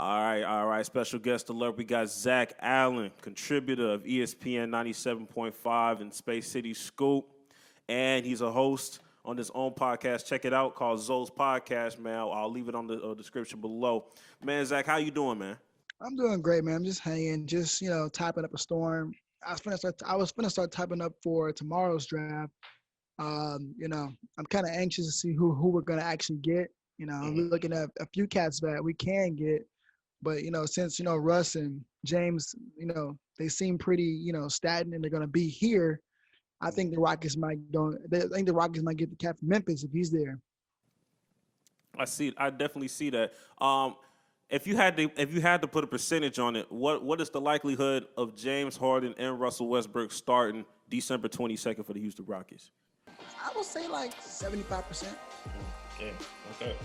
All right. Special guest alert. We got Zach Allen, contributor of ESPN 97.5 and Space City Scoop. And he's a host on his own podcast. Check it out, called Zoe's Podcast, man. I'll leave it on the description below. Man, Zach, how you doing, man? I'm doing great, man. I'm just hanging, just typing up a storm. I was gonna start typing up for tomorrow's draft. I'm kind of anxious to see who we're gonna actually get. I'm Mhm. looking at a few cats that we can get, but since Russ and James, they seem pretty stagnant and they're gonna be here. I think the Rockets might go. I think the Rockets might get the cat from Memphis if he's there. I definitely see that. If you had to put a percentage on it, what is the likelihood of James Harden and Russell Westbrook starting December 22nd for the Houston Rockets? I would say like 75%. Okay. Okay.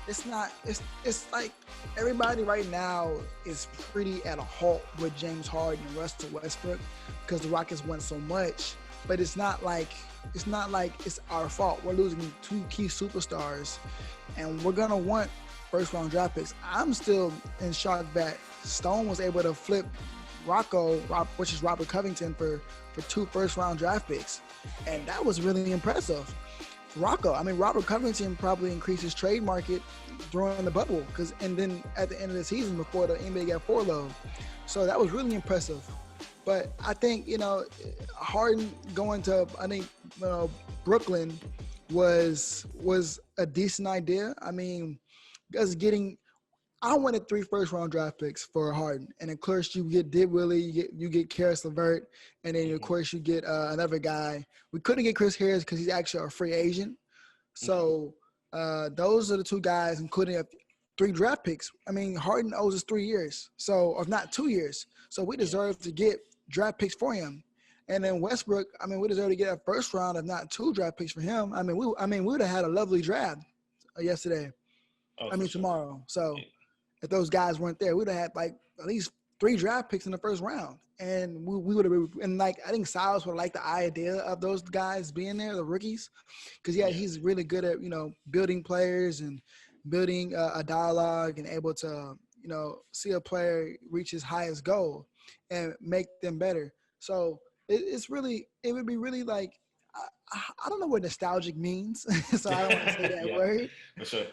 It's not. It's like everybody right now is pretty at a halt with James Harden and Russell Westbrook because the Rockets won so much. But it's not like it's our fault. We're losing two key superstars, and we're gonna want first round draft picks. I'm still in shock that Stone was able to flip which is Robert Covington, for two first round draft picks, and that was really impressive. Robert Covington probably increased his trade market during the bubble and then at the end of the season before the NBA got furloughed. So that was really impressive. But I think, Harden going to, Brooklyn was a decent idea. I mean, because I wanted 3 first round draft picks for Harden. And of course you get Willie, you get Karis LeVert, and then of course you get another guy. We couldn't get Chris Harris because he's actually a free agent. So those are the 2 guys, including 3 draft picks. I mean, Harden owes us 3 years, or not 2 years. So we deserve to get draft picks for him. And then Westbrook, we deserve to get a first round, if not 2 draft picks for him. We would have had a lovely draft yesterday. Tomorrow. So if those guys weren't there, we'd have had like at least 3 draft picks in the first round. And we would have, and I think Silas would like the idea of those guys being there, the rookies, because he's really good at building players and building a dialogue and able to see a player reach his highest goal and make them better. So it would be really like I don't know what nostalgic means, so I don't want to say that word. For sure.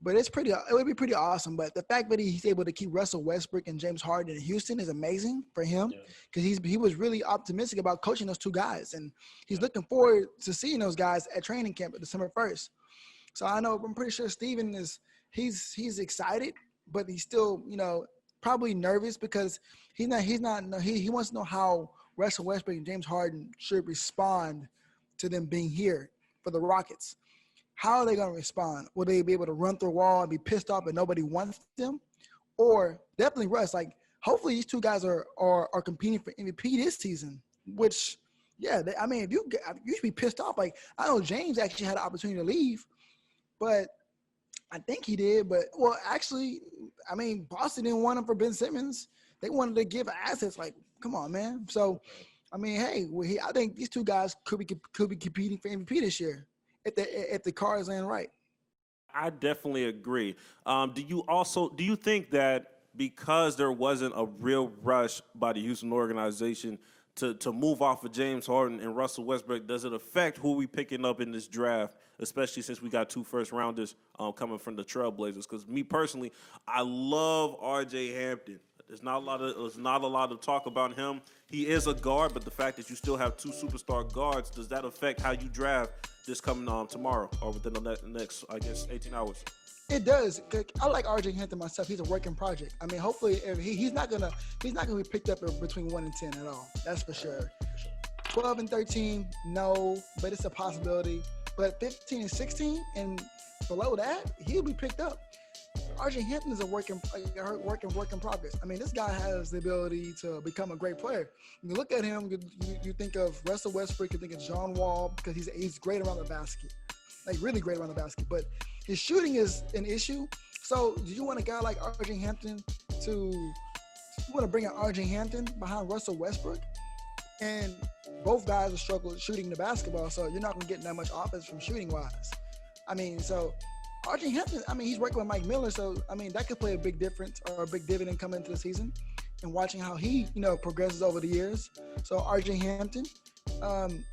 But it would be pretty awesome. But the fact that he's able to keep Russell Westbrook and James Harden in Houston is amazing for him because he was really optimistic about coaching those 2 guys. And he's looking forward to seeing those guys at training camp at December 1st. So I'm pretty sure Steven he's excited, but he's still, probably nervous because he wants to know how Russell Westbrook and James Harden should respond to them being here for the Rockets. How are they going to respond? Will they be able to run through a wall and be pissed off and nobody wants them? Or definitely Russ, hopefully these 2 guys are competing for MVP this season, which, if you should be pissed off. Like, I know James actually had an opportunity to leave, but I think he did. But, actually, Boston didn't want him for Ben Simmons. They wanted to give assets. Like, come on, man. So, I think these 2 guys could be competing for MVP this year. If the cards land right. I definitely agree. Do you think that because there wasn't a real rush by the Houston organization to move off of James Harden and Russell Westbrook, does it affect who we picking up in this draft, especially since we got 2 first rounders coming from the Trailblazers? Because me personally, I love R.J. Hampton. There's not a lot of talk about him. He is a guard, but the fact that you still have 2 superstar guards, does that affect how you draft this coming tomorrow or within the next 18 hours? It does. I like RJ Hampton myself. He's a working project. Hopefully he's not gonna be picked up between 1 and 10 at all. That's for sure. 12 and 13, no, but it's a possibility. But 15 and 16 and below that, he'll be picked up. RJ Hampton is a work in progress. This guy has the ability to become a great player. You look at him, you think of Russell Westbrook, you think of John Wall because he's great around the basket, like really great around the basket. But his shooting is an issue. So do you want a guy like RJ Hampton you want to bring in RJ Hampton behind Russell Westbrook? And both guys will struggle shooting the basketball, so you're not going to get that much offense from shooting wise. So RJ Hampton, I mean, he's working with Mike Miller, so I mean that could play a big difference or a big dividend coming into the season, and watching how he, progresses over the years. So RJ Hampton.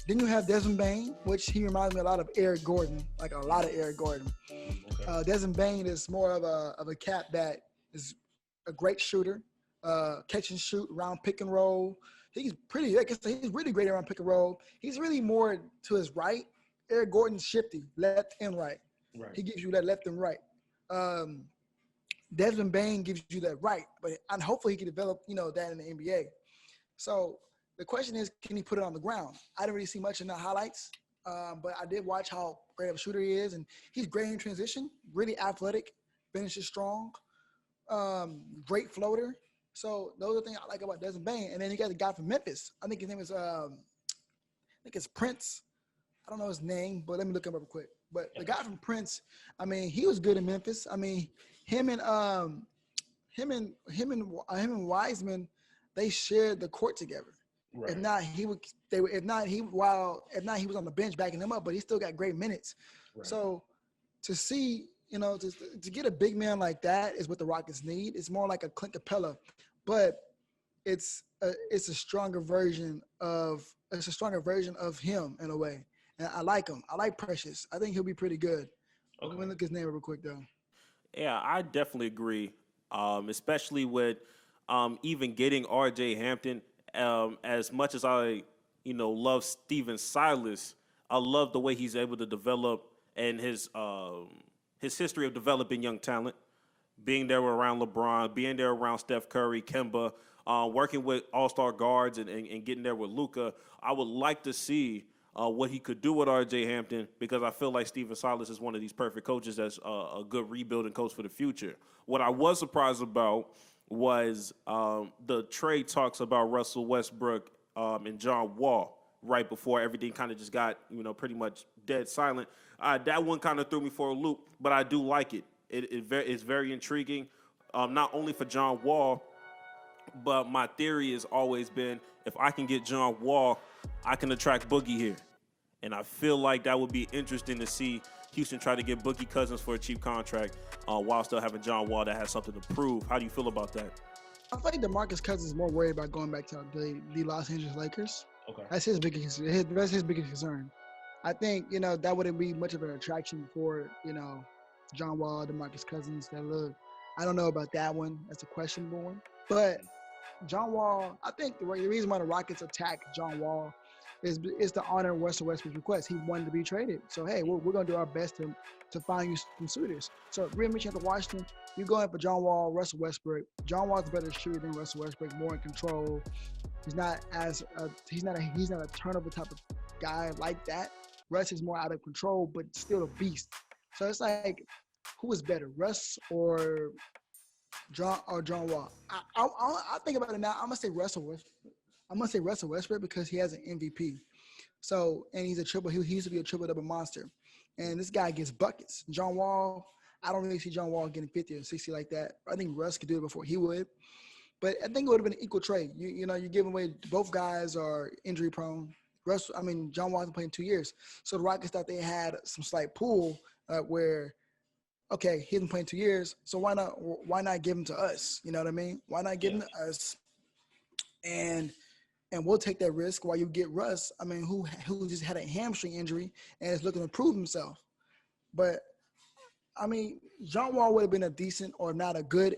Then you have Desmond Bain, which he reminds me a lot of Eric Gordon, like a lot of Eric Gordon. Okay. Desmond Bain is more of a cat that is a great shooter, catch and shoot, around pick and roll. He's pretty, like I said, he's really great around pick and roll. He's really more to his right. Eric Gordon's shifty, left and right. Right. He gives you that left and right. Desmond Bain gives you that right, and hopefully he can develop, that in the NBA. So the question is, can he put it on the ground? I didn't really see much in the highlights, but I did watch how great of a shooter he is, and he's great in transition, really athletic, finishes strong, great floater. So those are the things I like about Desmond Bain. And then you got the guy from Memphis. I think his name is, it's Prince. I don't know his name, but let me look him up real quick. But the guy from Prince, I mean, he was good in Memphis. I mean, him and Wiseman, they shared the court together. Right. If not, he was on the bench backing them up, but he still got great minutes. Right. So to see, to get a big man like that is what the Rockets need. It's more like a Clint Capella, but it's a stronger version of him in a way. And I like him. I like Precious. I think he'll be pretty good. Okay. Let me look his name real quick though. Yeah, I definitely agree, especially with even getting RJ Hampton. As much as I, love Steven Silas, I love the way he's able to develop and his history of developing young talent, being there around LeBron, being there around Steph Curry, Kemba, working with all-star guards and getting there with Luka. I would like to see what he could do with R.J. Hampton, because I feel like Steven Silas is one of these perfect coaches that's a good rebuilding coach for the future. What I was surprised about was the trade talks about Russell Westbrook and John Wall right before everything kind of just got, pretty much dead silent. That one kind of threw me for a loop, but I do like it. It's very intriguing, not only for John Wall, but my theory has always been, if I can get John Wall, I can attract Boogie here. And I feel like that would be interesting to see Houston try to get Boogie Cousins for a cheap contract while still having John Wall that has something to prove. How do you feel about that? I think DeMarcus Cousins is more worried about going back to the Los Angeles Lakers. Okay. That's his biggest concern. I think, that wouldn't be much of an attraction for, John Wall, DeMarcus Cousins. I don't know about that one. That's a questionable one. But John Wall, I think the reason why the Rockets attack John Wall is to honor Russell Westbrook's request. He wanted to be traded. So, hey, we're going to do our best to find you some suitors. So, readmission to Washington, you go in for John Wall, Russell Westbrook. John Wall's a better shooter than Russell Westbrook, more in control. He's not a turnover type of guy like that. Russ is more out of control, but still a beast. So it's like, who is better, Russ or John Wall? I think about it now. I'm gonna say Russell Westbrook because he has an MVP. So, and he's a triple. He used to be a triple-double monster, and this guy gets buckets. John Wall, I don't really see John Wall getting 50 or 60 like that. I think Russ could do it before he would. But I think it would have been an equal trade. You give away, both guys are injury prone. John Wall hasn't played in 2 years. So the Rockets thought they had some slight pull where, okay, he hasn't played in 2 years, so why not give him to us? You know what I mean? Why not give him to us? And we'll take that risk while you get Russ, who just had a hamstring injury and is looking to prove himself. But, John Wall would have been a decent or not a good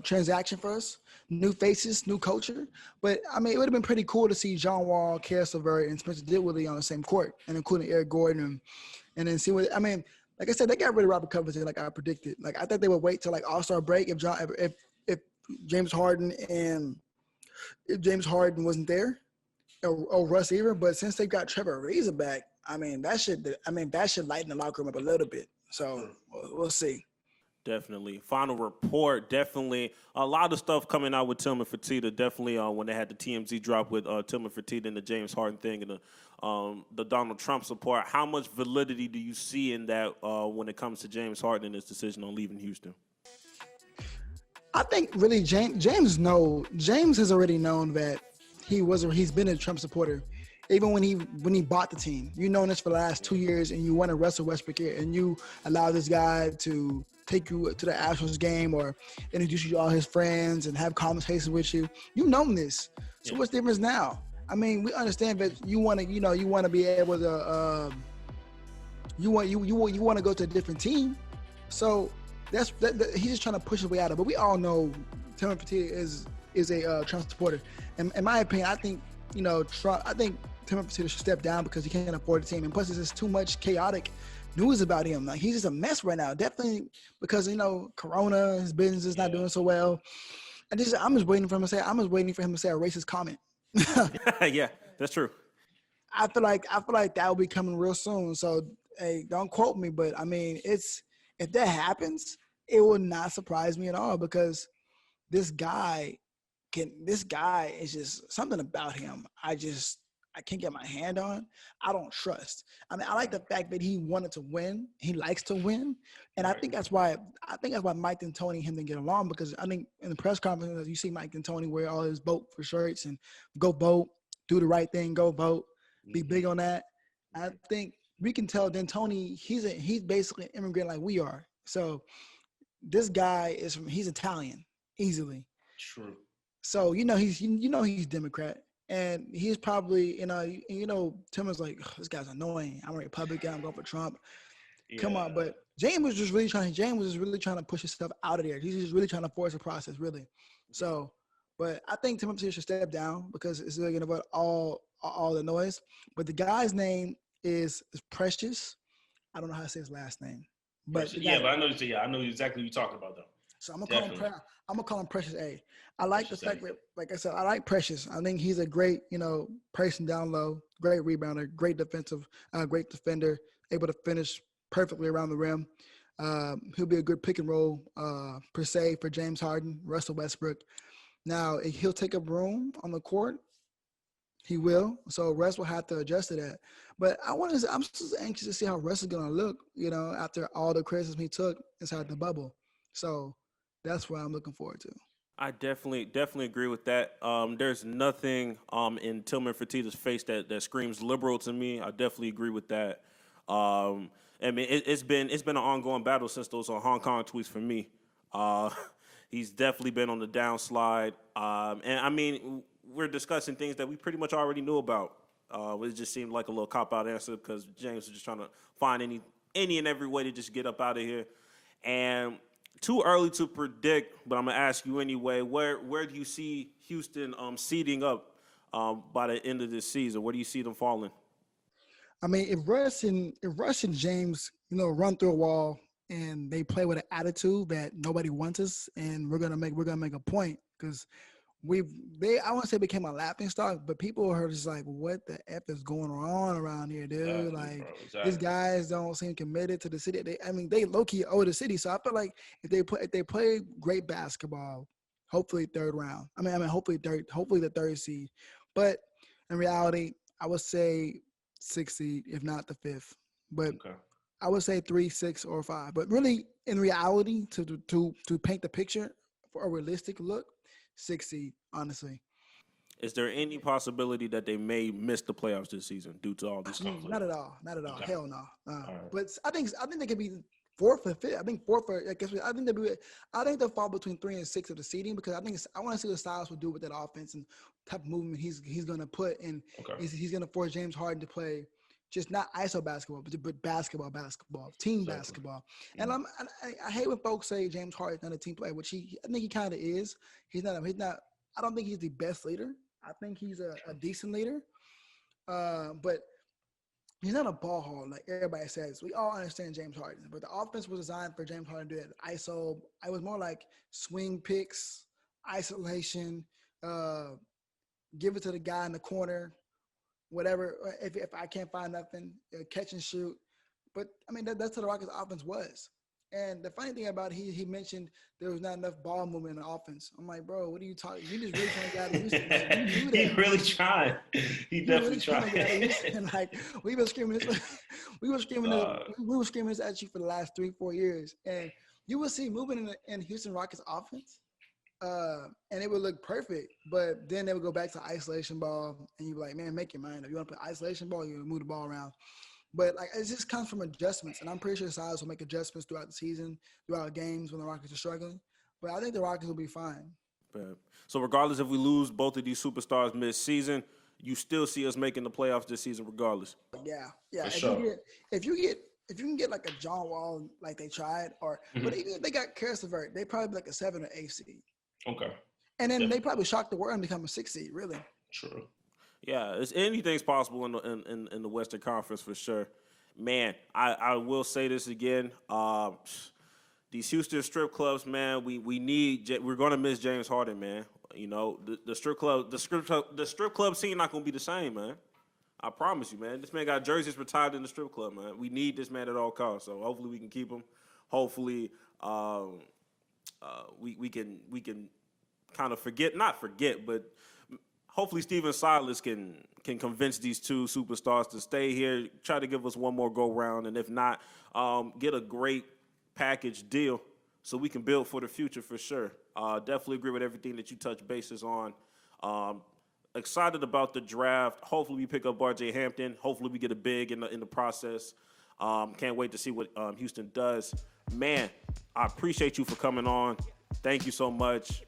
transaction for us. New faces, new culture. But, it would have been pretty cool to see John Wall, Karis LeVert, and Spencer Dinwiddie on the same court, and including Eric Gordon. And then see what – like I said, they got rid of Robert Covington like I predicted. Like, I thought they would wait till, like, All-Star break if James Harden wasn't there or Russ either. But since they got Trevor Ariza back, that should lighten the locker room up a little bit. So we'll see. Definitely. Final report, definitely. A lot of stuff coming out with Tillman Fertitta, definitely when they had the TMZ drop with Tillman Fertitta and the James Harden thing and the Donald Trump support. How much validity do you see in that when it comes to James Harden and his decision on leaving Houston? I think really James has already known that he's been a Trump supporter. Even when he bought the team, you known this for the last 2 years, and you want to Russell Westbrook here, and you allow this guy to take you to the Astros game or introduce you to all his friends and have conversations with you. You know this. So what's the difference now? I mean, we understand that you want to, you want to be able to, you want to go to a different team. So he's just trying to push his way out of it. But we all know Tim Fertitta is a Trump supporter. And in my opinion, I think Trump. I think Tim Fertitta should step down because he can't afford the team. And plus, there's just too much chaotic news about him. Like, he's just a mess right now. Definitely because Corona, his business is not doing so well. I'm just waiting for him to say. I'm just waiting for him to say a racist comment. Yeah, that's true. I feel like that will be coming real soon. So, hey, don't quote me, but I mean, if that happens, it will not surprise me at all because this guy is just something about him. I can't get my hand on. I don't trust. I mean, I like the fact that he wanted to win. He likes to win, and I think that's why Mike D'Antoni and him didn't get along because I think in the press conference you see Mike D'Antoni wear all his vote for shirts and go vote, do the right thing, go vote, be big on that. I think we can tell D'Antoni he's basically an immigrant like we are. So this guy he's Italian easily. True. So he's Democrat. And he's probably, Tim was like, this guy's annoying. I'm a Republican. I'm going for Trump. Yeah. Come on. But James was just really trying to push himself out of there. He's just really trying to force a process, really. So, but I think Tim should step down because it's really going to avoid all the noise. But the guy's name is Precious. I don't know how to say his last name. But but I know I know exactly what you're talking about, though. So I'm gonna call him Precious A. I like the fact that, like I said, I like Precious. I think he's a great, person down low, great rebounder, great defender, able to finish perfectly around the rim. He'll be a good pick and roll per se for James Harden, Russell Westbrook. Now he'll take up room on the court. He will. So Russ will have to adjust to that. But I'm just anxious to see how Russ is gonna look, after all the criticism he took inside the bubble. So that's what I'm looking forward to. I definitely agree with that. There's nothing in Tillman Fertitta's face that screams liberal to me. I definitely agree with that. I mean, it's been an ongoing battle since those Hong Kong tweets for me. He's definitely been on the downslide. And I mean, we're discussing things that we pretty much already knew about. It just seemed like a little cop-out answer because James was just trying to find any and every way to just get up out of here. And too early to predict, but I'm gonna ask you anyway. Where do you see Houston seeding up by the end of this season? Where do you see them falling? I mean, if Russ and James, run through a wall and they play with an attitude that nobody wants us, and we're gonna make a point because I want to say became a laughing stock, but people are just like, what the F is going on around here, dude? Exactly. These guys don't seem committed to the city. They low-key owe the city. So I feel like if they play great basketball, hopefully third round. Hopefully the third seed. But in reality, I would say 6th seed, if not the 5th. But okay. I would say 3, 6, or 5. But really, in reality, to paint the picture for a realistic look, 6th seed, honestly. Is there any possibility that they may miss the playoffs this season due to all this conflict? Not at all. Okay. Hell no. Right. But I think they could be 4th or 5th. I think 4th or I think they'll fall between 3 and 6 of the seeding because I want to see what Styles will do with that offense and type of movement he's going to put in. Okay. He's going to force James Harden to play just not ISO basketball, but basketball, team basketball. And I hate when folks say James Harden's not a team player, which I think he kind of is. He's not. I don't think he's the best leader. I think he's a decent leader, but he's not a ball hog like everybody says. We all understand James Harden, but the offense was designed for James Harden to do that. ISO. I was more like swing picks, isolation, give it to the guy in the corner. Whatever, if I can't find nothing, catch and shoot. But, that's what the Rockets' offense was. And the funny thing about it, he mentioned there was not enough ball movement in the offense. I'm like, bro, what are you talking? You just really trying to get out of Houston. Like, you knew that. He really tried. He definitely tried. Like, we were screaming this at you for the last 3-4 years. And you will see movement in Houston Rockets offense. and it would look perfect. But then they would go back to isolation ball, and you'd be like, man, make your mind up. You want to play isolation ball, you move the ball around. But like it just comes from adjustments, and I'm pretty sure Silas will make adjustments throughout the season, throughout games when the Rockets are struggling. But I think the Rockets will be fine. Right. So regardless if we lose both of these superstars mid-season, you still see us making the playoffs this season regardless. Yeah. For If sure. you can get like a John Wall like they tried, or but even if they got Karis LeVert, they probably be like a 7 or 8 seed. Okay. And then they probably shock the world and become a 6 seed, really. True. Yeah, anything's possible in the Western Conference for sure. Man, I will say this again. These Houston strip clubs, man, we're gonna miss James Harden, man. You know, the strip club scene not gonna be the same, man. I promise you, man. This man got jerseys retired in the strip club, man. We need this man at all costs. So hopefully we can keep him. Hopefully, we can kind of not forget, but hopefully Steven Silas can convince these two superstars to stay here, try to give us one more go round, and if not, get a great package deal so we can build for the future for sure. Definitely agree with everything that you touch bases on. Excited about the draft. Hopefully we pick up R.J. Hampton. Hopefully we get a big in the process. Can't wait to see what Houston does. Man, I appreciate you for coming on. Thank you so much.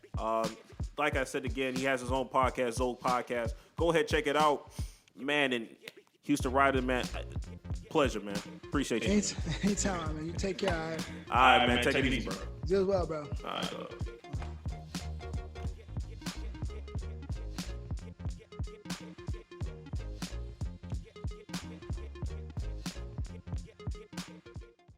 Like I said again, he has his own podcast, Zold Podcast. Go ahead, check it out. Man, and Houston Rider, man, pleasure, man. Appreciate you. Anytime, man. You take care, all right? All right, man. Take it easy, bro. You as well, bro. All right.